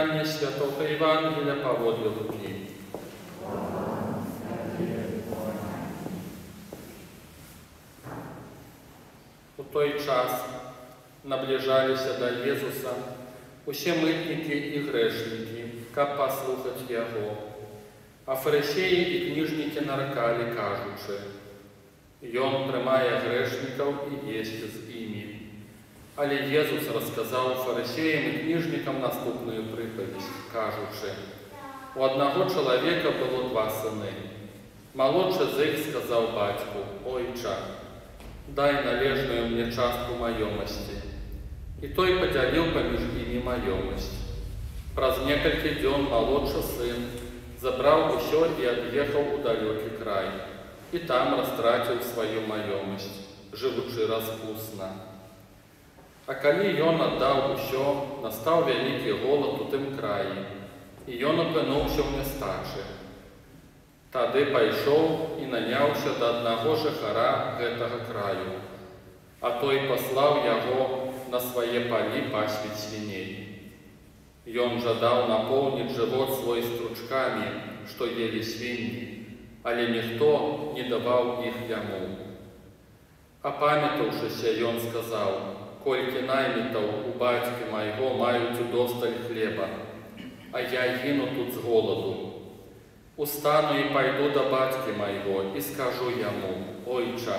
Читання Святого Євангелія паводле Луки. У той час наближалися до Єзуса усе митники і грешники, каб послухати Його. А фарисеї і книжники нарекали, кажучи: «Йон приймає грешників і єсть з ими». Але Єзус розказав фарисеям і книжникам наступну приповідь, кажучи: «У одного чоловіка було два сини. Молодший з них сказав батьку: «Ойче, дай належную мне частку маемости». И той поделил поміж ими маемость. Праз некалькі дён молодший сын забрал усё и отъехал у далекий край, и там растратил свою маемость, живучи распусно. А коли ён отдал усё, настал великий голод у тым краі, и ён опинувся в нестачі. Тады пайшоў и наняўся до одного жыхара гэтага краю, а той послал яго на свае палі пасвіць свіней. Ён жадаў напоўніць жывот свой стручками, што ели свінні, але ніхто не даваў іх яму. Апамятаўшыся, ён сказаў: «Колькі наймітаў у бацькі майго маюць удосталь хлеба, а я гіну тут з голаду. Устану и пойду до батьки моего и скажу ему: Ойче,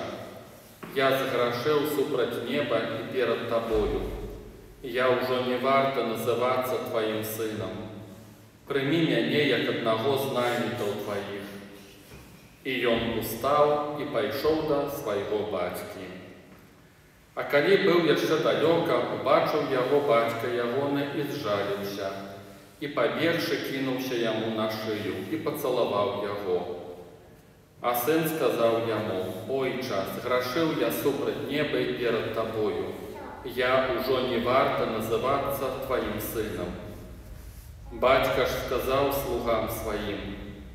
я сгрешил супроть неба и перед тобою, я уже не варто называться твоим сыном. Прими меня, як одного з наймитов твоих». И он устал и пошел до своего батьки. А коли был еще далеко, убачил его батька ягоны и сжалился. И, побегши, кинулся ему на шию и поцеловал его. А сын сказал ему: «Ойче, сгрешил я супроть неба и перед тобою, я уже не варто называться твоим сыном». Батька ж сказал слугам своим: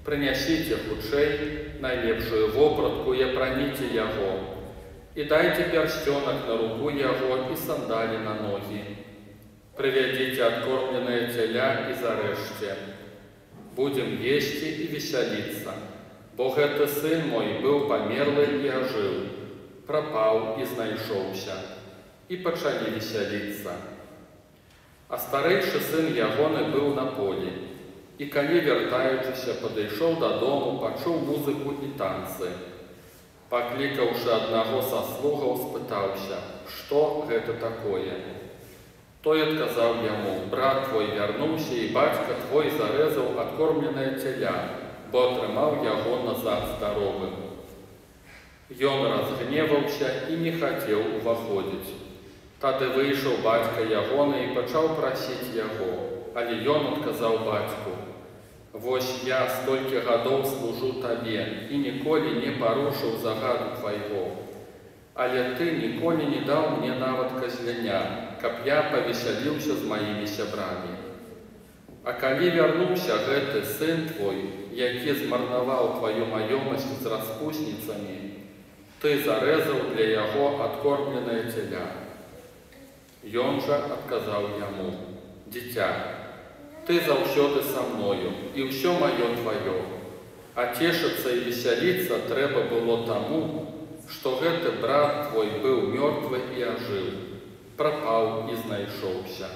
«Принесите худшей найлепшую вопротку и опроните его, и дайте перстенок на руку его и сандали на ноги. Приведите откормленное теля и зарежьте. Будем есть и веселиться. Бо гэты сын мой был померлый и ожил, пропал и знайшоўся». И почали веселиться. А старейший сын ягоны был на поле, и коли вертаючися подошел до дому, почул музыку и танцы. Покликавши одного со слугов, спытался: «Что это такое?» Той отказал ему: «Брат твой вернулся, и батька твой зарезал откормленное теля, бо отрымал яго назад здоровым». Ён разгневался и не хотел уваходить. Тады вышел батька ягоны и почал просить яго, але ён отказал батьку: «Вось я столько годов служу тебе и николи не порушил загаду твоего, але ты николи не дал мне нават козляня, каб я повеселился с моими сябрами. А коли вернулся гэты сын твой, які змарнаваў твою маемость с распустницами, ты зарезал для яго откормленное теля». Ён же отказал ему: «Дитя, ты заўсёды со мною, и все мое твое, а тешиться и веселиться трэба было тому, что гэты брат твой был мертвый и ожил, пропал и знайшоўся».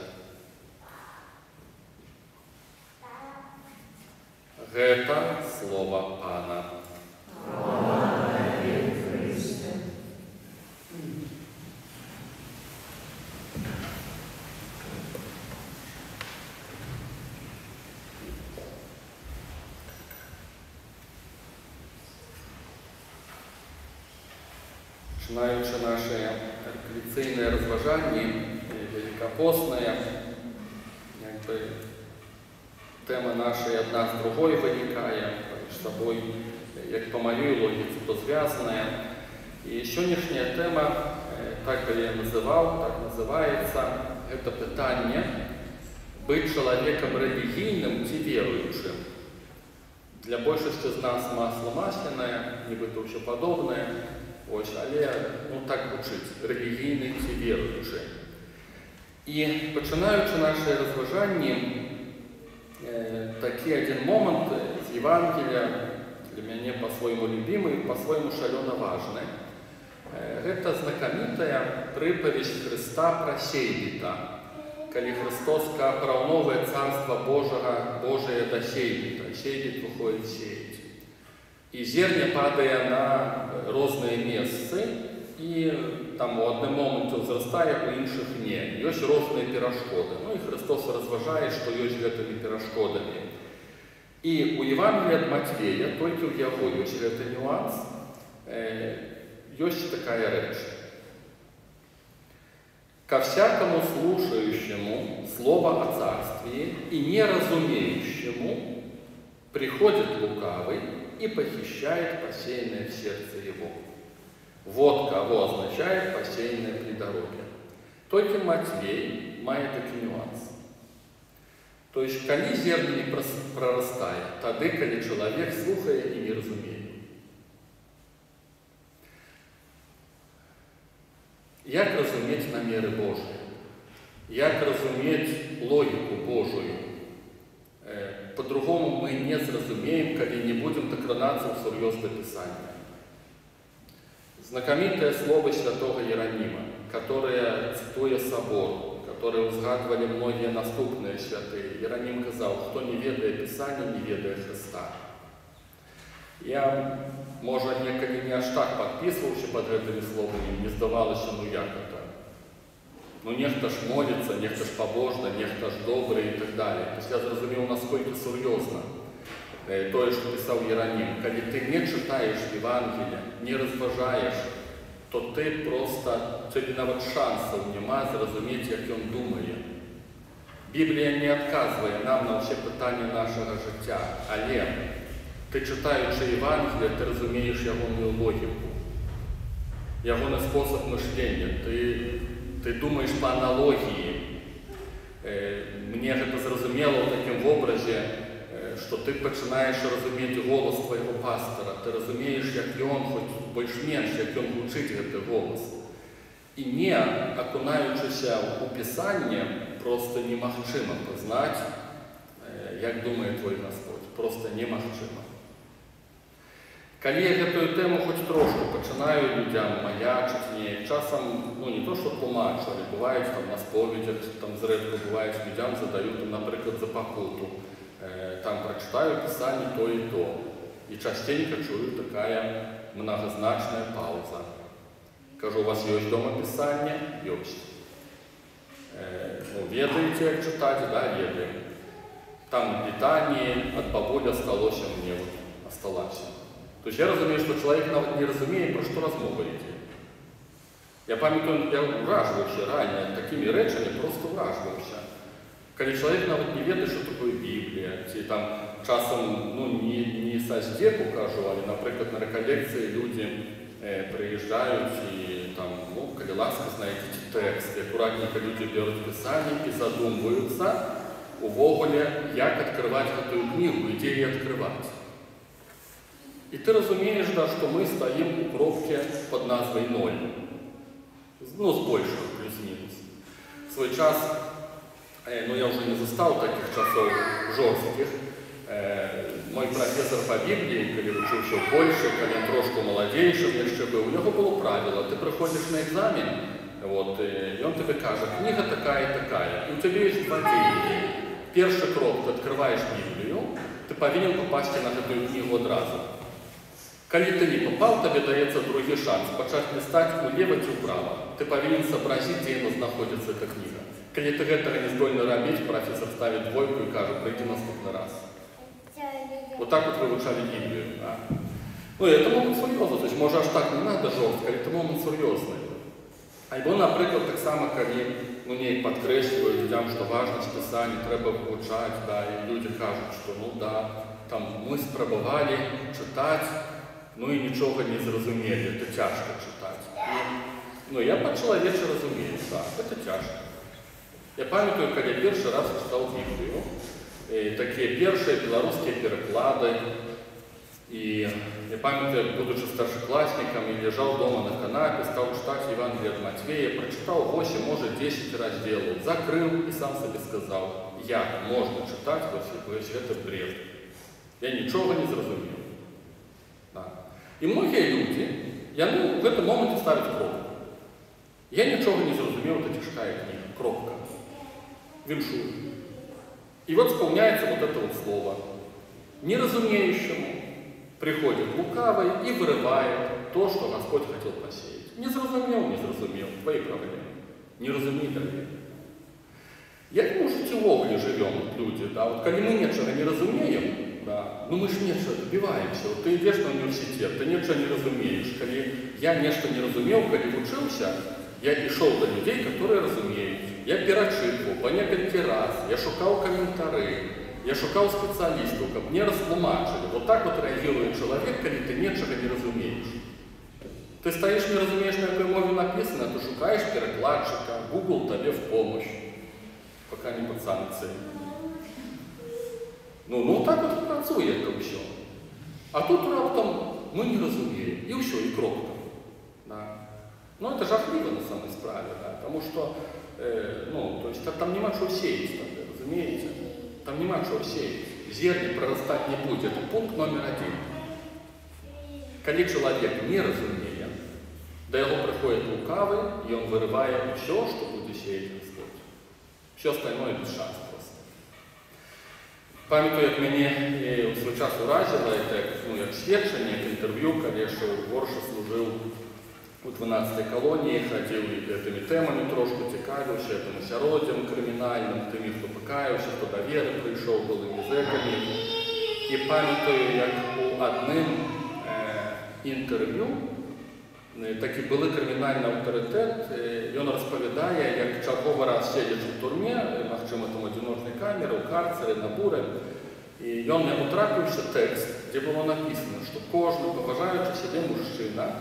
Гэта слово Пана. Починаючи наши рефлексійні розважання, великопостные, тема наша одна з другой виникає, між собою, як по моїй логіці, то зв'язана. І сьогоднішня тема, так би я називав, так називається, це питання: бути чоловіком релігійним чи віруючим. Для більшості з нас масло масляне, нібито все подобне. Ось, але так гучить: релігійний чи віруючий. І починаючи наше розважання, такі один момент з Євангелія для мяне по-свойму любимы, по-свойму шалёна важны. Гэта знакамітая прыпавесць Хрыста пра сейбіта, калі Христос параўноўвае царства Божае да сейбіта. Сейбіт выходзіць сеяць. І зерне падае на розныя месцы, і там у адным моменце ўзрастае, у іншых не. Ёсць розныя перашкоды. Ну і Христос разважае, што ёсць гэтымі перашкодамі. І у Евангелии от Матвея, только у яго ёсць гэты нюанс, ёсць такая рэч. Ко всякому слушающему слово о царстве и не разумеющему приходит лукавый и похищает посеянное в сердце его. Вот кого означает посеянное при дороге. Только Матвей мае такі нюанс. То есть, калі зерне не прорастае, тады, калі чалавек слухае і не разумее. Як разумець намеры Божыя? Як разумець логіку Божую? По-другому мы не зразумеем, калі не будем докранацца ў сур'ёзнае пісанне. Знакамітае слово святого Иеронима, которое цитуе собор, которые узгадывали многие наступные святые. Иероним казал, кто не ведает Писания, не ведает Христа. Я, может, некогда не аж так подписывался под этими словами, не сдавалось, ну як это. Ну нехто ж молится, нехто ж побожно, нехто ж добрый и так далее. То есть я зрозумел, насколько серьезно то, что писал Иероним. Когда ты не читаешь Евангелие, не разважаешь, то ты просто, тебе нават шансов нема зразумець, як ён думае. Біблія не адказвае нам на ўсе пытанні нашага жыцця, але ты, чытаючы Евангелие, ты разумееш ягоную логіку, ягоны спосаб мышлення, ты думаеш па аналогіі. Мне гэта зразумела ў такім вобразе, что ты пачинаешь разуметь голос твоего пастора, ты разумеешь, як ён, хоть больш-менш, як ён гучыць гэты голос. І не акунаючыся ў пісанне, просто немагчыма пазнаць, як думае твой Господь. Просто немагчыма. Калі я гэтую тэму хоць трошку пачынаю людзям маячыць, часам, не то, што тлумачу, але бываюць там на споведях, там зрэдку бываюць людзям задаюць, напрыклад, за пакуту. Там прочитаю Писание то и то. И частенько чую такая многозначная пауза. Кажу, у вас есть дома Писание? Есть. Ведаете, как читать? Да, ведаем. Там питание от бабуль осталось мне, осталось. То есть я разумею, что человек нават не разумеет, про что размова идет. Я памятаю, я ураживался ранее такими речами, просто ураживался. Когда человек нават не ведает, что такое Библия, ці там часом не са здзеку кажу, але, наприклад, на реколекції люди приїжджають і там, коли ласка, знайдіть текст, акуратненько люди беруть Писання і задумуються увогуле, як відкривати эту книгу, і де її відкривати. І ти розумієш, що ми стоїмо у пробці під назвою 0. Ну, з большого, плюс-мінус. В свій час, я уже не застал таких часов жестких. Мой профессор по Библии, когда учился в Польше, когда он трошку молодейшим еще был, у него было правило, ты приходишь на экзамен, и он тебе каже, книга такая и такая, и у тебя есть 2 дії. Перший крок, ты открываешь Библию, ты повинен попасть на эту книгу одразу. Коли ты не попал, тебе дается другой шанс, почать листать улево и вправо. Ты повинен сообразить, где у нас находится эта книга. Коли ты этого не здольно робить, профессор ставит 2 и кажет, пройди наступный раз. Вот так вот вывучали Библию. Да? Это момент серьезно, то есть, может, аж так не надо жестко, это момент серьезный. Або, наприклад, так само, коли не підкреслюють людям, що важливість писання, треба вивчати, да, і люди кажуть, що да, там, ми спробували читати, і нічого не зрозуміли, це тяжко читати. Я по-чоловіче розумію, так, це тяжко. Я пам'ятаю, коли я перший раз читав Біблію, такие первые белорусские переклады. И я памятаю, будучи старшеклассником, я лежал дома на канапе, стал читать Евангелие от Матвея, прочитал 8, может 10 разделов, закрыл и сам себе сказал, як можна чытаць вось гэты бред. Я нічога не зразумеў. І многія людзі, яны ў гэтым моманце ставяць кропку. Я нічога не зразумеў, это цяжкая кніга, кропка. Віншую. И вот исполняется вот это вот слово. Неразумеющему приходит лукавый и вырывает то, что Господь хотел посеять. Не зразумел, твои проблемы. Не разумей далее. Як мы ж увогуле живем, люди, да, вот когда мы нечего не разумеем, да, ну мы ж нечего добиваемся. Вот ты идешь на университет, ты нечего не разумеешь. Когда я нечто не разумел, когда учился, я и шел до людей, которые разумеют. Я перачытваў по некалькі раз, я шукаў каментары, я шукаў спецыялістаў, каб мне растлумачылі. Вот так вот реагирует человек, калі ты нечага не разумеешь. Ты стоишь, не разумеешь, на какой мове написано, ты шукаешь перекладчика, Google тебе в помощь, пока не под санкции. Ну так вот працує это все. А тут раптом мы не разумеем, и все, и кропка. Да. Но это жахливо на самой справе, да, потому что то есть там нема чего сеять, разумеете? Там нема чего сеять. Зерни прорастать не будет. Это пункт номер 1. Когда человек не разумеет, до его приходит лукавый, и он вырывает все, что будет сеять Господь. Все остальное без шанс просто. Пам'ятаю, як мені у свій час уразило, як свідчення, як інтерв'ю, коли я ще в Ворші служив у 12-й колонії, ходив і этими темами трошки цікавився, этим осяроддям кримінальним, тими, хто покаявся, хто до віри прийшов, були зеками. І пам'ятаю, як у одним інтерв'ю такий були кримінальний авторитет, і він розповідає, як черговий раз сидячи в турмі, можливо, там одиночній камері, у карцері, на бурі, і він не потрапився текст, де було написано, що кожен поважаючий себе мужчина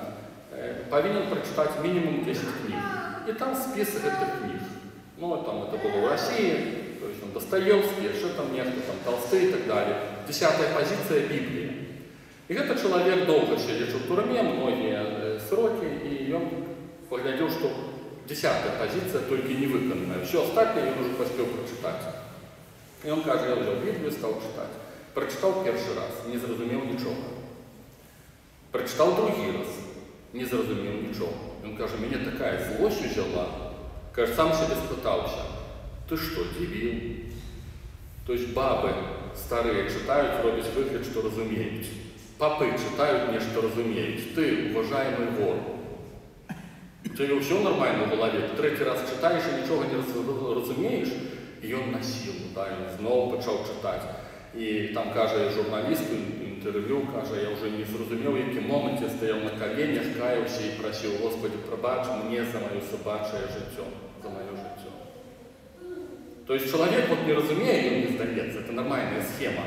повинен прочитать минимум 10 книг. И там список этих книг. Ну, там это было в России, то есть Достоевский, что там нехто, там Толстой и так далее. 10-я позиция Библии. И этот человек долго сидит в турме, многие сроки, и он поглядел, что 10-я позиция только не выполнена. Все остальное он уже успел прочитать. И он, кажется, я взял Библию, стал читать. Прочитал первый раз, не зрозумел ничего. Прочитал другий раз. Не зрозумів нічого. Він каже, мені така злость взяла. Каже, сам себе спитався, ти що, дебіл? Тобто баби старі читають, роблять вигляд, що розуміють. Папи читають, нечто розуміють. Ти, уважаємий вор. У тебе все нормально в голові? Ти третій раз читаєш і нічого не розумієш? І він на силу, да, він знову почав читати. І там каже журналісту, інтерв'ю, каже, я вже не зрозумів, в який момент я стояв на коленях, каявся і просив, Господи, пробач мені за моє собаче життя, за моє життя. Тобто чоловік не розуміє, він не здається, це нормальна схема.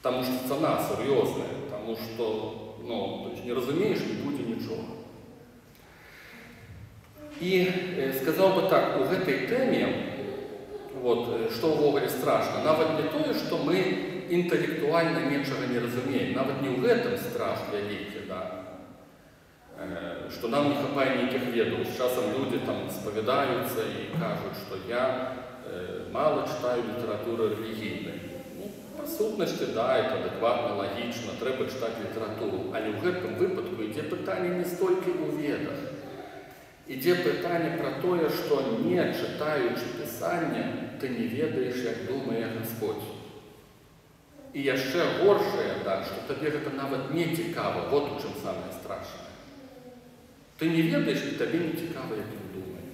Тому що ціна серйозна, тому що, не розумієш, не буде нічого. І сказав би так, у гэтай темі, што ўвогуле страшна, нават не тое, што мы інтэлектуальна нечага не разумеем, нават не ў гэтым страх вялікі, да? Што нам не хапае нейкіх ведаў. З часам людзі там спавядаюцца і кажуць, што я мало читаю літаратуры рэлігійнай. Па сутнасці, да, это адэкватна, лагічна, трэба чытаць літаратуру, але ў гэтым выпадку ідзе пытанне не столькі ў ведах. Ідзе пытанне пра тое, што не чытаючы пісання, ты не ведаеш, як думае Господь. І яшчэ горшае, да, што табе гэта нават не цікава, вот у чым самае страшнае. Ты не ведаеш, і табе не цікава, як ён думае.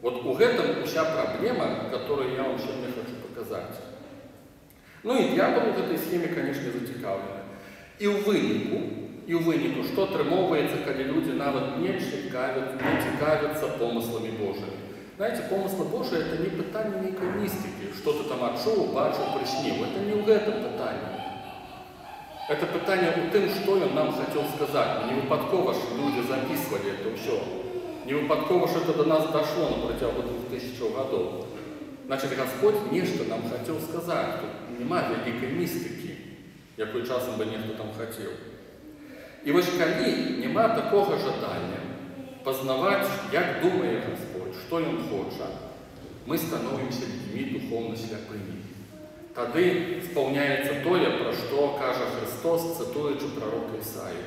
Вот у гэтым уся праблема, которую я вам сёння хочу показаць. Ну і д'ябал у гэтай схеме, конечно, зацікаўлены. І ў выніку, што атрымоўваецца, калі людзі нават не цікавяцца помыслами Божыми. Знаете, помыслы Божии – это не пытание нейкой мистики, что ты там отчуў, бачыў, прысніў. Это не ў гэтым пытанне. Это пытание у тым, што ён нам хацеў сказаць. Не выпадкова ж люди записывали это ўсё. Не выпадкова ж это до нас дошло на працягу 2000 гадоў. Значит, Господь нешта нам хацеў сказаць. Тут нема вялікай містыкі, якой часам бы нехто там хацеў. І вось калі няма такога жадання пазнаваць, як думае Господь, што ён хоча, мы становимся людьми духовно сляпыми. Тады исполняется то, про что кажа Христос, цитуючи пророка Исаию.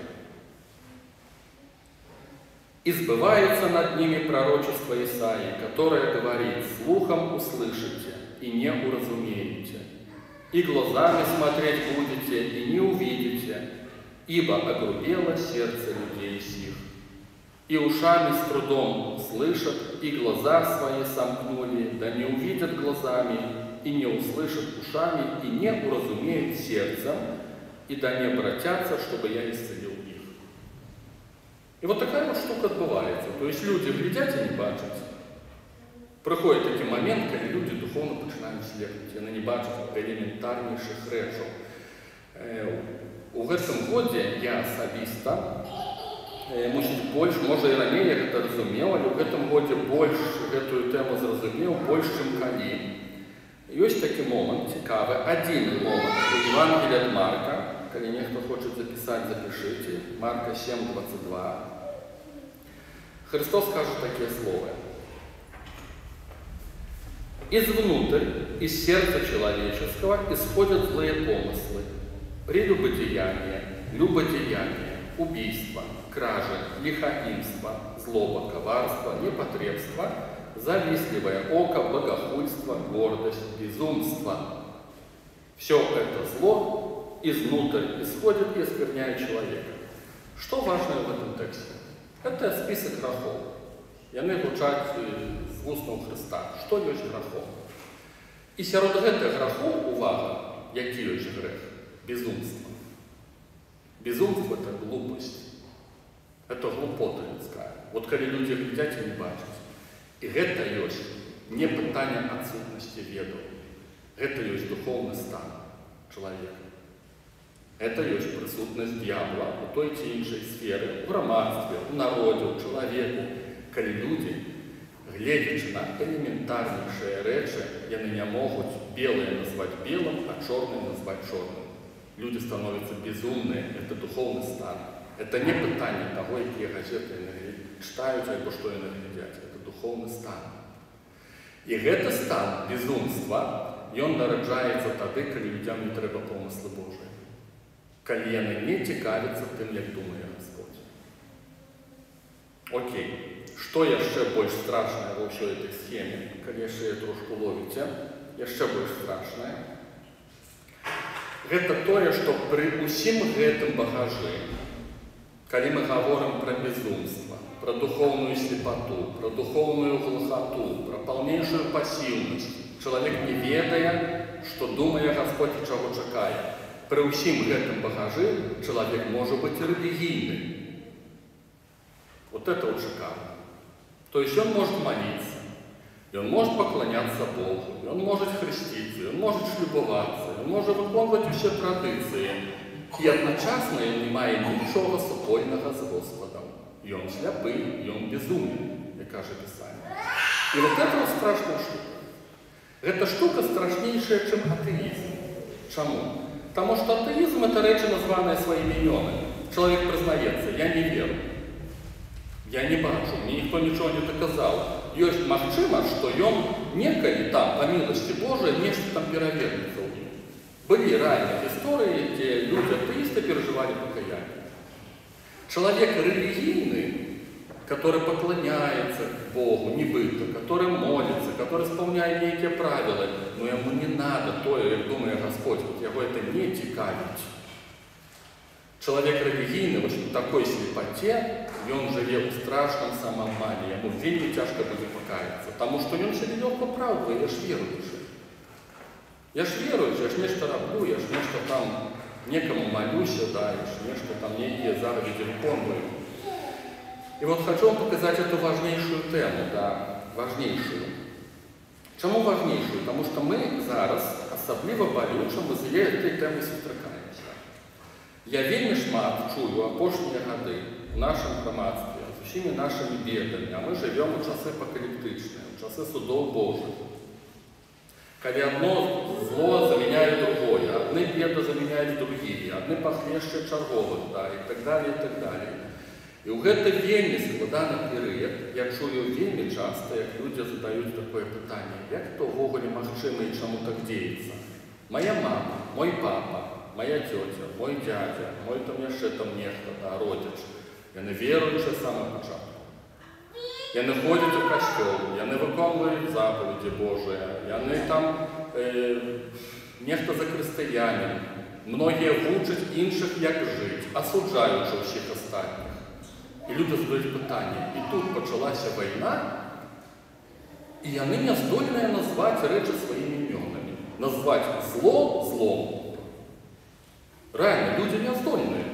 «И сбывается над ними пророчество Исаии, которое говорит: слухом услышите и не уразумеете, и глазами смотреть будете и не увидите, ибо огрубело сердце людей сих. И ушами с трудом слышат, и глаза свои сомкнули, да не увидят глазами, и не услышат ушами, и не уразумеют сердцем, и да не обратятся, чтобы я исцелил их». И вот такая вот штука отбывается. То есть люди глядят и не бачат. Приходит такий момент, когда люди духовно починають слепнути, вони не бачать елементарніших речей. У гэтым годзе я асабіста, больш, можа і раней я гэта разумеў, але ў гэтым годзе больш гэтую тэму зразумеў, больш, чым калі. Ёсць такі момант цікавы, адзіны момант у Евангелія ад Марка, калі нехто хоча запісаць, запішыце, Марка 7:22. Христос кажа такія словы: «Извнутрь, из сердца человеческого исходят злые помыслы, прелюбодеяние, любодеяние, убийство, кражи, лихоимство, злоба, коварство, непотребство, завистливое око, богохульство, гордость, безумство. Все это зло изнутрь исходит и оскверняет человека». Что важно в этом тексте? Это список грехов. Яны гучаць з вуснаў Христа. Што ёсць грахом? І сярод гэтых грахоў, увага, які ёсць грэх? Безумство. Безумство – это глупость. Это глупота людская. Вот калі люди глядят и не бачат. И это ёсць не пытанне адсутнасці ведаў. Это ёсць духовны стан человека. Это ёсць прысутнасць дьявола у той ці іншай сферы, у грамадстве, у народе, у чалавеку. Калі люди, гледзячы на элементарнейшыя рэчы, яны не могуць белое назвать белым, а чорным назвать чорным. Люди становятся безумные, это духовный стан. Это не пытанне того, якія газеты яны читаюць, альбо што яны глядзяць. Это духовный стан. І гэты стан безумства, ён нараджаецца тады, калі людям не трэба помыслы Божыя. Калі яны не цікавяцца тым, як думае Господь. Окей. Што яшчэ больш страшнае ва ўсёй этой схеме, калі яшчэ трошку ловіце, яшчэ больш страшнае, гэта тое, што пры ўсім гэтым багажы, калі мы гаворым пра безумство, пра духовную слепоту, пра духовную глухоту, пра паўнейшую пасіўнасць, чалавек не ведае, што думае Господь і чаго чакае. Пры ўсім гэтым багажы чалавек можа быць рэлігійны. Вот это вот шикарно. То есть он может молиться, и он может поклоняться Богу, и он может хреститься, и он может шлюбоваться, и он может выполнять все традиции. И одночасно он не має нічого супольного з Господом. И он сляпый, и он безумен, як каже Писание. И вот это вот страшная штука. Эта штука страшнейшая, чем атеизм. Чему? Потому что атеизм – это речи, названные своими именами. Человек признается: я не верю. Я не бачу, мне ніхто нічого не доказав. Ёсць магчыма, што ён некалі там, по милости Божией, нешта там перавернецца ў ім. Былі ранние истории, где люди-атеисты переживали покаяние. Человек религийный, который поклоняется Богу, небыто, который молится, который исполняет некие правила, но ему не надо то, как думает Господь, вот его это не цікавить. Человек религийный, вот в такой слепоте, и он живе в страшном самообмане, ему вельми тяжко будет покаяться, потому что он себе легко правда, я ж верующий. Я ж верующий, я ж нечто роблю, я ж нечто там некому молюсь, да, я ж нечто там некие заповеди выполняю. И вот хочу вам показать эту важнейшую тему, да, важнейшую. Чому важнейшую? Потому что мы зараз особливо болюче мы з этой темой сустракаемся. Я вельми шмат чую апошнія гады в нашем громадстве з усімі нашими бедами, а мы живем у часы апокалиптичные, у часы судов Божьих. Когда одно зло заменяет другое, одни беды заменяют другие, одни похлеще черговых, да, и так далее, и так далее. І ў гэты вельмі складаны перыяд я чую вельмі часта, як людзі задаюць такое пытанне, як то ўвогуле магчыма і чаму так дзеецца. Моя мама, мой папа, моя тётя, мой дядя, мой там яшчэ там нехта, да, родзіч, яны веруючыя з самага пачатку. Яны ходзяць у касцёл, яны выконваюць запаведзі Божыя, яны там нехта за хрысціянин, многія вучаць іншых, як жыць, асуджаючы ўсіх астатніх. І люди задаюць пытанне, і тут пачалася вайна, і яны не здольныя назваць рэчы сваімі імёнамі. Назваць зло злом. Реально, люди не здольныя.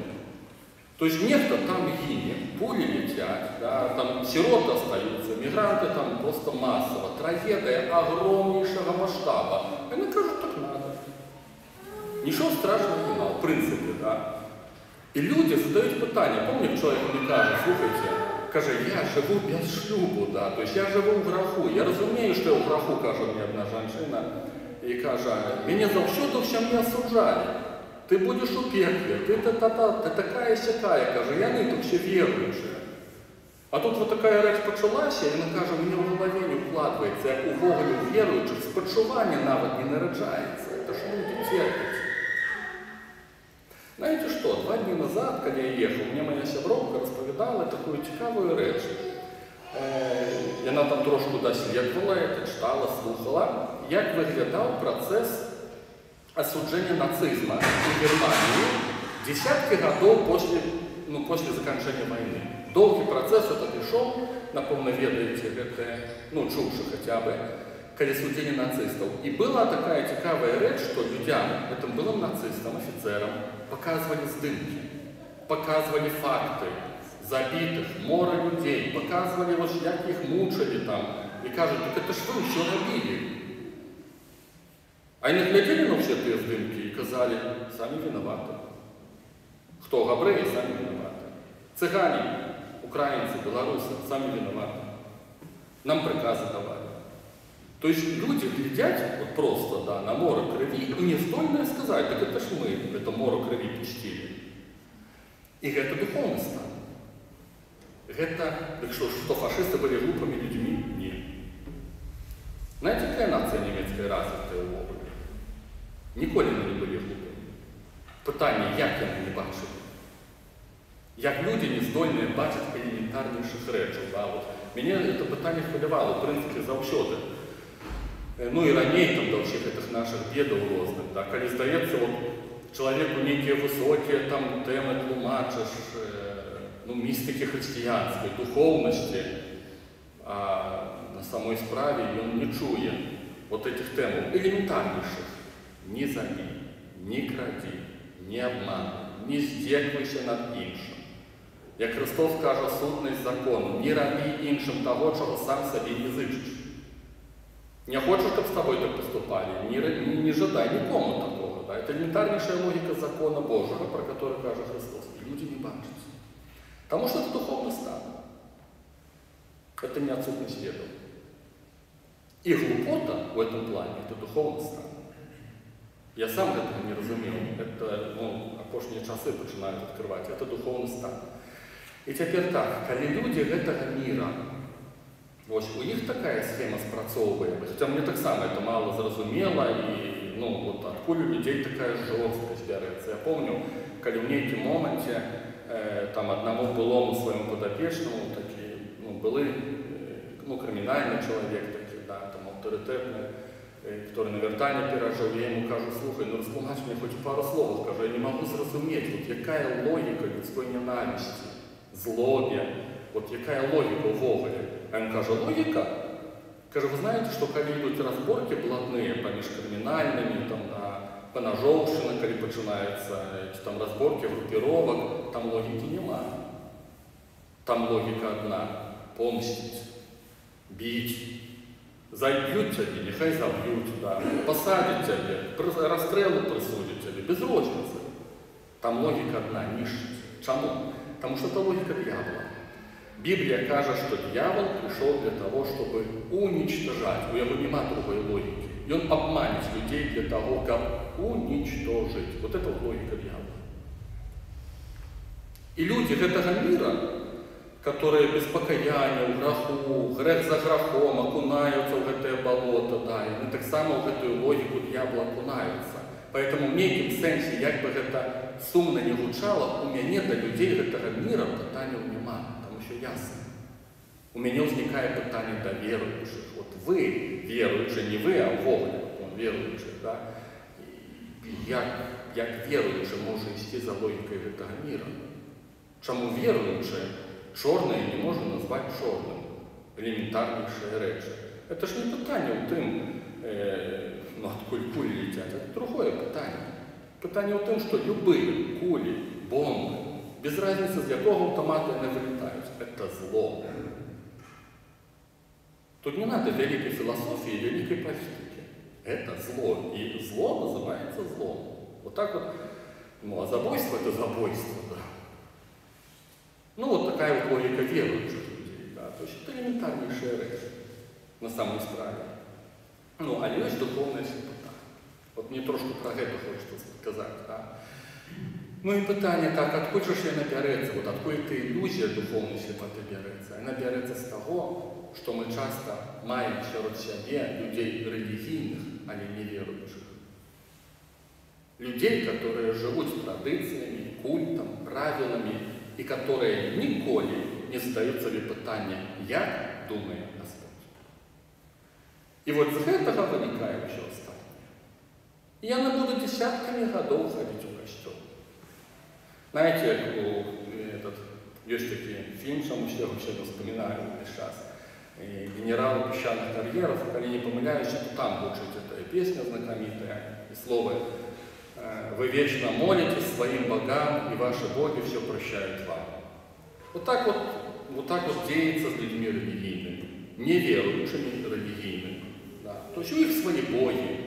То есть нехто там гіне, пулі летять, да, там сироты остаются, мигранты там просто массово, трагедия огромнейшего масштаба. И они кажут, так надо. Ничего страшного нема, в принципе, да. И люди задают питання. Помню, чоловік мені каже, слухайте, я живу без шлюбу, да, то есть я живу в граху. Я розумію, що я в граху, каже мені одна жінка, і каже, мене завсюди всім не осуджали. Ты будешь у пекле, ты такая-сякая, каже, яны тут все веруючие. А тут вот такая речь почалася, і вона каже, мені в голові не вкладається, як у вогоню віруючих, спочування навіть не народжається. Это ж люди терпят. Знаете что, 2 дні назад, когда я ехал, мне моя сябровка розповідала такую цікавую речь. Вона там трошку дослідувала, читала, слухала, як виглядав процес осуждения нацизма в Германии десятки годов после заканчивания войны. Долгий процесс этот шел, напомню, ведаете, это, чувши хотя бы, когда судили нацистов. И была такая цікавая речь, что людям, этим былым нацистам, офицерам, показывали здымки, показывали факты забитых, море людей, показывали, как их мучили там, и кажут, так это что еще робили? А они глядели на все эти здымки и казали, сами виноваты. Кто? Габреи сами виноваты. Цыгане, украинцы, белорусы сами виноваты. Нам приказы давали. То есть люди глядят вот просто, да, на море крови и не здольны сказать, так это ж мы, это море крови пустили. И это духовный стан. Это, так что фашисты были глупыми людьми? Нет. Знаете, какая нация немецкая развитая в области? Ніколи не були глупими. Питання, як вони не бачили? Як люди не здольні бачити елементарніших речей? Да? Мене це питання хвилювало, в принципі, завжди. І раніше там, до всіх цих наших бідів різних. Да? Коли здається, чоловіку некі високі там, теми тлумачиш, містики християнської, духовності, а на самой справі він не чує вот этих тем элементарнейших. Не забий, не кради, не обмануй, не здекуйся над іншим. Як Христос каже, сутність закону, не роби іншим того, чого сам собі не зичиш. Не хочеш, щоб з тобою так поступали, не жадай нікому такого. Да? Это элементарнейшая логика закона Божьего, про который каже Христос. И люди не бачат. Потому что это духовный стан. Это не отсутность ведов. И глупота в этом плане – это духовный стан. Я сам этого не разумел. Это, апошние часы начинают открывать. Это духовный стан. И теперь так, когда люди этого мира, у них такая схема спрацовывает. Хотя мне так само это мало зразумело, и откуда у людей такая жесткость берется. Я помню, когда в некий моменте там одному былому своему подопечному таки, были, криминальный человек такой, да, там авторитетный, который на вертане пережил, я ему кажу, слухай, розтлумач мені хоч пару слов, скажу, я не могу зрозуміти, яка логіка людської ненависті, злобі, яка логіка в Богові. А він каже, логіка? Каже, ви знаєте, що коли йдуть розборки блатні поміж кримінальними, там, поножовщина, коли починаються там розборки группировок, там логіки нема. Там логіка одна – помстить, бить. Заб'ють тебе, нехай заб'ють, да. Посадять тебе, розстріли присудять тебе, без розниці. Там логіка одна – нищить. Чому? Тому що це логіка дьявола. Біблія каже, що дьявол прийшов для того, щоб уничтожати. У нього нема другої логіки. І він обманює людей для того, щоб уничтожити. Вот это логіка дьявола. І люди этого мира, которые без покаяния, у граху, грех за грахом, окунаются в это болото, да, и мы так само в эту логику дьявола окунаются. Поэтому в неким сенсі, як би это сумно не гучало, у меня до людей этого мира питання нема, тому що ясно. У меня возникает питание до верующих. Вот вы, верующие, не вы, а вовне, он верующий, да? Як веруючий може йти за логікою этого мира? Чому веруючий чорне не може назвати чорним? Елементарніші речі. Это ж не питання у тим, откуда кулі летять, это другое питання. Питання у тим, що любі кулі, бомби, без разницы, з якого автомата вони вилітають, это зло. Тут не надо великой философии и великой политики. Это зло. И зло называется злом. Вот так вот. Ну, а забойство – это забойство, да. Ну, вот такая вот логика верующих людей, да. То есть это элементарнейшая речь на самом справе. Ну, а есть духовная слепота. Вот мне трошку про это хочется сказать, да. Ну и питание так, откуда же она берется? Вот откуда эта иллюзия духовной слепоты берется? Она берется с того, что мы часто маем серед себе людей религийных, а не неверующих. Людей, которые живут традициями, культом, правилами, и которые николи не задают себе питание, як думає Господь. И вот с этого виникает все остальное. И я не буду десятками годов ходить в костел. Знаете, есть такой фильм, что мы все вообще вспоминаем сейчас. Генералы песчаных карьеров, коли не помыляюсь, что там звучит эта песня знаменитая, и слово «Вы вечно молитесь своим богам, и ваши боги все прощают вам». Вот так вот деется с людьми религийными, неверующими религийными. Да. То есть у них свои боги,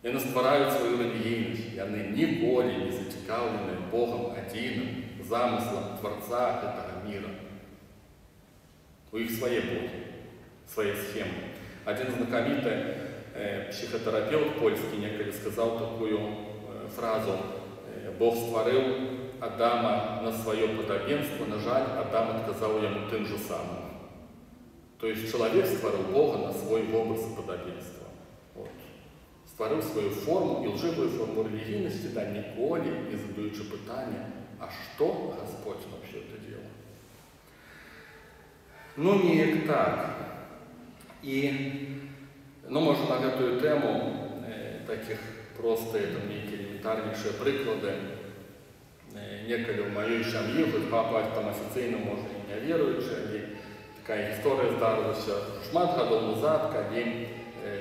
и они створяют свою религийность, и они николи не зацікавлены Богом одиным, замыслом Творца этого мира. У них свои боги, свои схемы. Один знакомитый психотерапевт польский некогда сказал такую фразу: «Бог створил Адама на свое подобенство, но жаль, Адам отказал ему тем же самым». То есть человек створил Бога на свой образ и подобенство. Вот. Створил свою форму и лживую форму религийности, да, николи не задаючи питання, а что Господь вообще это делал? Ну, не так. И, можно на эту тему таких просто, это некие элементарнейшие приклади. Некогда в моей семье, хоть папа там официально, может, и не верующий, такая история здарилася шмат годов назад, когда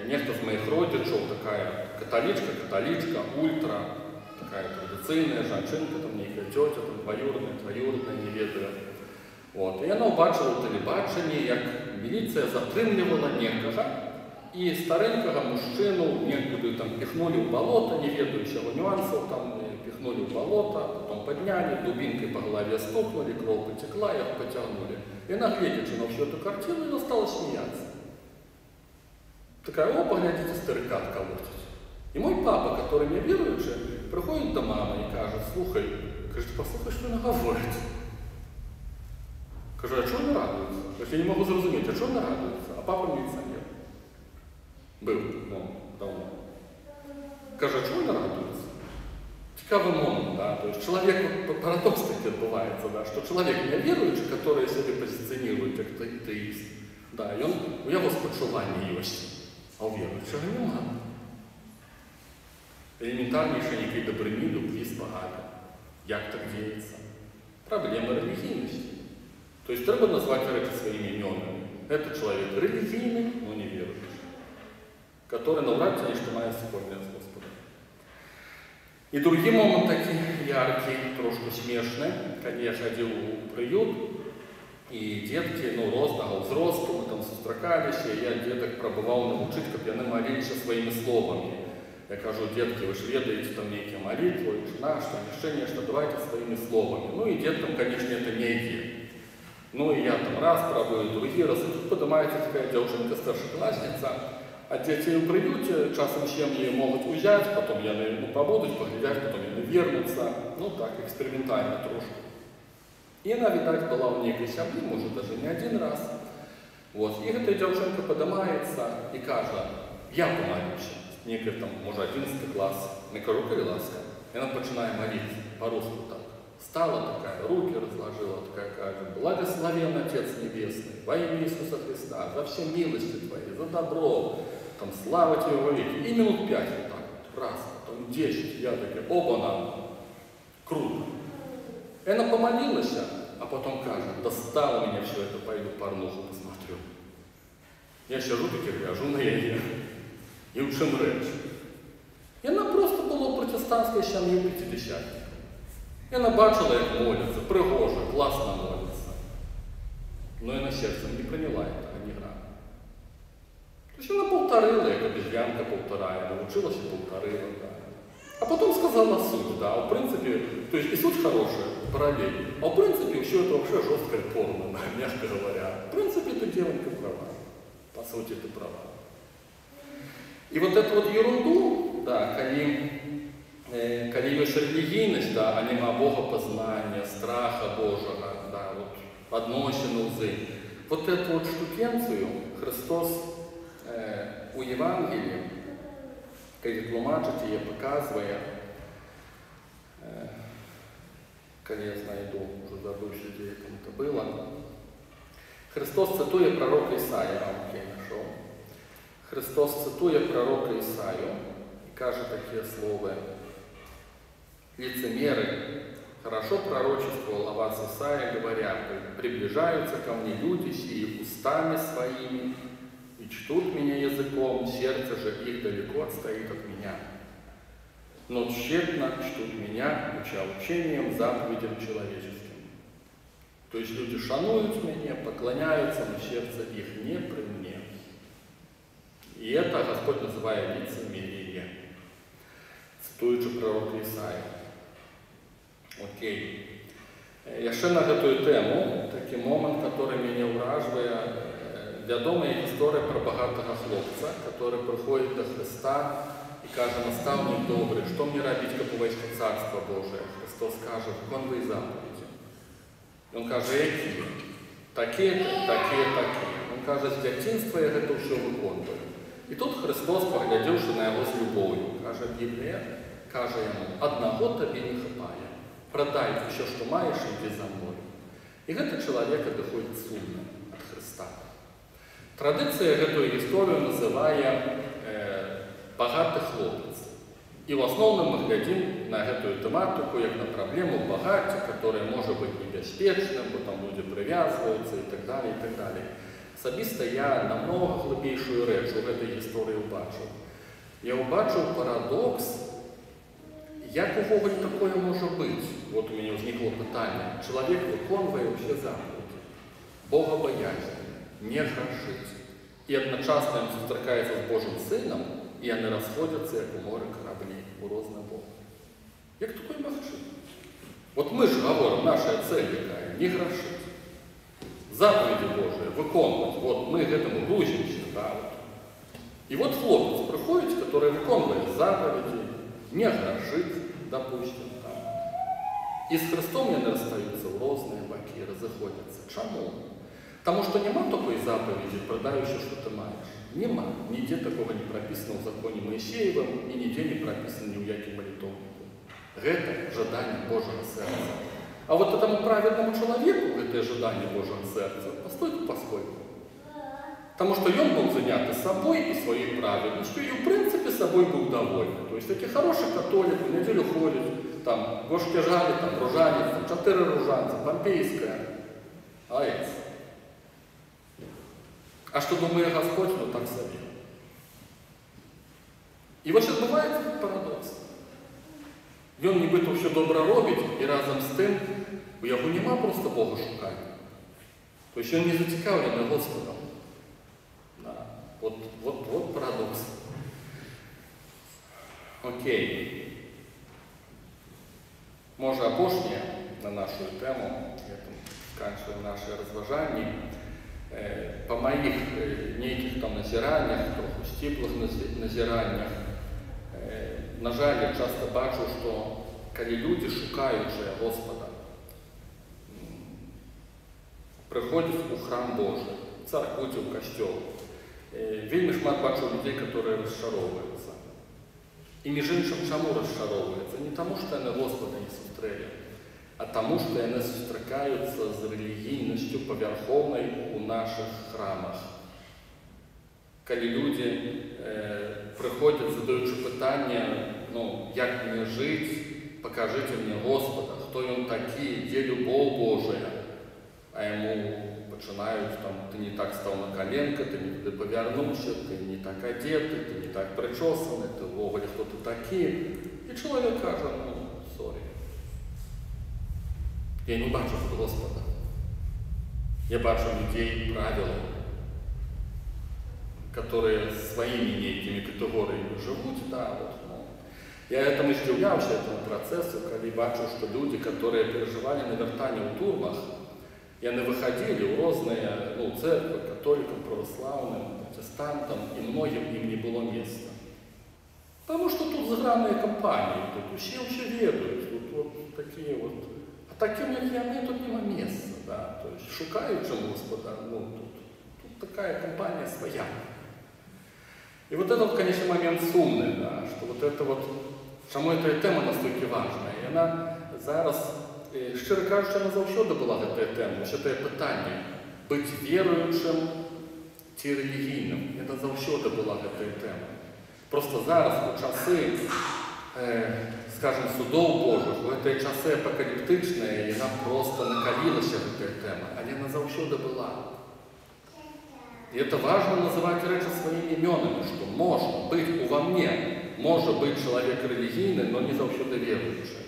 некто из моих родичів, такая католичка, ультра, такая традиційна женщинка, там некая тетя, там двоюродная, троюродная, не ведаю. Вот. І вона побачила в телебаченні, як міліція затримувала некого, і старенького мужчину некуди там пихнули в болото, не ведающего нюансов, там пихнули в болото, потом подняли, дубинкой по голове стукнули, кровь потекла, их потягнули. И она, глядя на всю эту картину, она стала смеяться. Такая: «О, поглядите, старика отколотить». И мой папа, который не верующий, приходит до мамы и кажет: «Слухай, послухай, что она говорит». Кажу: «А чого не радується?» Я не можу зрозуміти, а чого не радується? А папа міліціонер. Був, давно. Кажу: «А чого не радується?» Цікавий момент, да? То есть человек, парадокс такий відбувається, да? Что человек неверуючий, который себе позиционирует как атеист, да, и у его спочування есть, а у віруючого нема. Елементарніше який добрині, любві, спогади. Як так діється? Проблема релігійності. То есть треба назвать речи своими именами. Это человек религийный, но не верующий, который навряд ли не має спільне з Господом. И другий момент такий яркий, трошки смешный, когда я ходил в приют, и детки, разного взрослого, мы там сустракались, и я деток пробовал научить, как они молились своими словами. Я кажу: детки, вы же ведаете там некие молитвы, что решение, что давайте своими словами. Ну и деткам, конечно, это не идет. Ну и я там раз пробую, другие раз, и тут поднимается такая девчонка, старшеклассница, а дети в приюте, часом семьи могут уезжать, потом я побудут, поглядят, потом они вернутся, ну так, экспериментально трошки. И она, видать, была в некой сям'і, может, даже не один раз. Вот. И эта девчонка поднимается и кажет: я помолюсь. Некий там, может, 11 класс. Я кажу: коли ласка. И она начинает молиться по-русски так. Стала такая, руки разложила, такая кажет: благословен Отец Небесный, во имя Иисуса Христа, за все милости Твои, за добро, там, слава Тебе во веки. И минут 5 вот так, раз, потом 10, я такая: оба-на, круто. И она помолилась, а потом кажет: достало меня все это, пойду порнуху посмотрю. Я сижу таки, гляжу на ее, и в чим речь. І вона просто була протестантською сім'єю п'ятидесятників. І вона бачила, як моляться, пригоже, класно моляться. Но і на серце не прийняла этого ні грама. Тобто вона повторила, як обезьянка повторяє, научилася повторила. Да. А потом сказала суть, да, в принципе, то есть и суть хорошая, параллель, а в принципе все это вообще жесткое порно, мягко говоря. В принципе, ты девонька права, по сути ты права. И вот эту вот ерунду, да, коли есть религийность, да, а нема богопознания, страха Божьего, да, вот односин узы, вот эту вот штукенцию Христос у Евангелии, коли тлумачить ее, показывая, коли я знайду, уже забывший, где это было, Христос цитує пророка Ісая, окей, нашел. Христос цитує пророка Исаию и кажет такие слова: лицемеры хорошо пророчествовал о вас Исаия, говоря: приближаются ко мне люди сии устами своими и чтут меня языком, сердце же их далеко отстоит от меня. Но тщетно чтут меня, уча учением, заповедям человеческим. То есть люди шануют меня, поклоняются, но сердце их не при мне. И это Господь называет лицемерие, цитуючи пророка Ісаю. Окей. Ще на эту тему, такий момент, который меня ураживает, відома історія про багатого хлопця, который приходит до Христа и каже: наставник добрый, что мне робить, как увойти в Царство Божие? Христос каже: виконуй заповіді. Он каже: які? Такі. Он каже: з дитинства я це все виконую. І тут Христос, поглядівши на його з любов'ю, каже Біблія, каже йому: одного тобі не хапає, продай все, що маєш, і йди за мною. І цей чоловік доходить сумно від Христа. Традиція цю історію називає «багатий хлопець». І в основному ми глядимо на цю тематику, як на проблему багаття, яка може бути небезпечним, бо там люди прив'язуються і так далі, і так далі. Особисто я намного глибішу річ у цій історії бачив. Я побачив парадокс, як у Бога таке може бути. От у мене возникло питання. Чоловік виконує всі заповіді, богобоязнь, не грошить. І одночасно він зустрічається з Божим Сином, і вони розходяться, як у море кораблів, у різні боки. Як таке може? От ми ж говоримо, наша цель яка – не грошить. Заповеди Божии выполнить. Вот мы к этому грузимся. Да, вот. И вот хлопец приходит, который выполняет заповеди, не грошит, допустим. Да. И с Христом они расстаются в разные боки, разоходятся. Чому? Потому что нема такой заповеди, продающей, что ты маешь. Нема. Нигде такого не прописано в законе Моисеевом, и нигде не прописано ни в яким молитовнику. Это жадание Божьего сердца. А вот этому праведному человеку, это ожидание Божьего сердца, поскольку. Потому что он был занят собой и своей праведностью, и в принципе собой был доволен. То есть такие хорошие католики, в неделю ходят, там, Гошкежали, там, Ружанец, там, 4 Ружанца, Помпейская, АЭС. А что думает Господь, ну так себе. И вот сейчас бывает парадокс. Він нібито все добре робить, і разом з тим у його нема просто Бога шукання. Тобто він не зацікавлений Господом. Да. Вот парадокс. Окей. Може опошнє на нашу тему, я там заканчиваю наше розважання. По моїх неких там назираннях, трохи стиплих назираннях, на жаль, я часто бачу, що коли люди шукають же Господа, прыходзіць у храм Божий, царкву ці ў касцёл. Вельмі шмат бачу людей, которые расчароўваюцца. І між іншым, чаму расчароўваюцца? Не таму, што яны Господа не сустрэлі, а таму, што яны сустракаюцца з рэлігійнасцю павярхоўнай у нашых храмах. Калі людзі прыходзяць, задаючы пытанне, як мне жыць, пакажыце мне Господа, хто ён такі, дзе любоў Божая, а яму пачынаюць, ты не так стаў на каленка, ты не туды павярнуўся, ты не так адзеты, ты не так прычосаны, ты ўвогуле хто ты такі. І чалавек кажа, сорі. Я не бачу Господа. Я бачу людей правил, которые своими некими категориями живут, Я этому удивлялся, этому процессу, когда бачу, что люди, которые переживали на вертане в турмах, и они выходили в разные церкви, католикам, православным, протестантам, и многим им не было места. Потому что тут загранные компании, тут все ведают, тут вот такие вот. А таким, как я, мне тут нема места, да. То есть шукаючим Господа, тут такая компания своя. И вот этот, конечно, момент сумный, да, что вот это вот, чому эта тема настолько важная. И она зараз, щиро кажучи, она завжди була эта тема, це питання, бути віруючим чи релігійним. Це завжди була эта тема. Просто зараз, у часи, скажем, судов Божих, в этой часи апокаліптичної, вона просто накалилася эта тема, а вона завжди була. И это важно называть речи своими именами, что может быть во мне, может быть человек религийный, но не завжди верующий.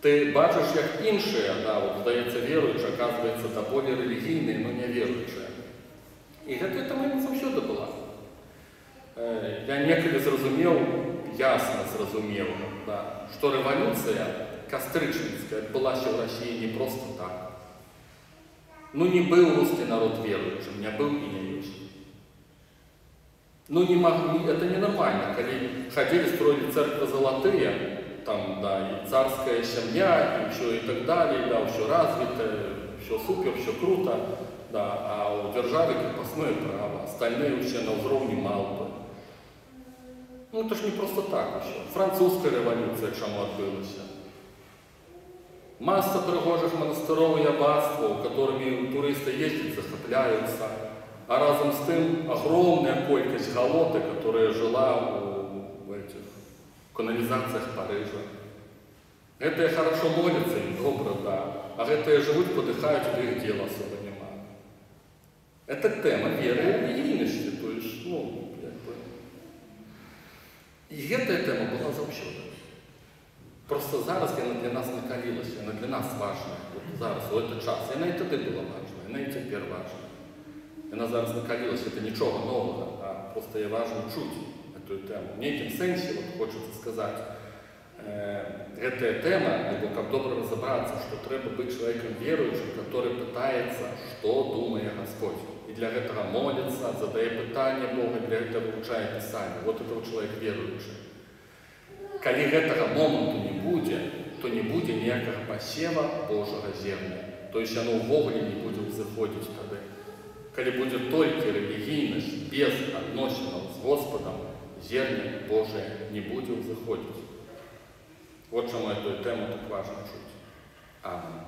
Ты бачишь, как іншие, здається, верующие, оказывается, да более религийные, но не верующие. И это моя завжди была. Я некогда зрозумел, ясно зрозумел, что революция кастрычніцкая отбылася в России не просто так. Не был русский народ верующим, не был и не есть. Это ненормально, когда ходили, строили церкви золотые, там, и царская семья, и все и так далее, все развито, все супер, все круто, а у державы крепостное право, остальные все на уровне малпы. Это ж не просто так еще. Французская революция чему отбылась. Масса пригожих монастыров и аббатств, которыми туристы ездят, захопляются, а разом с тем огромная колькость галоты, которая жила в этих канализациях Парижа. Это хорошо молятся, им добро, а это живут, подыхают, и их дела особо нема. Это тема веры и религийности, то есть, И эта тема была завжди. Просто зараз вона для нас накалилася, вона для нас важна. Зараз, у этот час. І вона і тоді була важна, і вона і тепер важна. Вона зараз накалилася, це нічого нового, а просто є важно чути цю тему. В неким сенсі, хочеться сказати, эта тема, або как добре розібратися, що треба бути чоловіком віруючим, який питається, що думає Господь. І для цього молиться, задає питання Богу, для цього вивчає Писання. Вот это чоловік віруючий. Коли гэтага моменту не будзе, то не будзе ніякага пасева Божага земля. То есть оно ўвогуле не будзе ўзыходзіць тады. Калі будзе толькі рэлігійнасць без адносінаў з Господам, земля Божая не будзе ўзыходзіць. Вот чаму эту тему так важна чуць. Амин.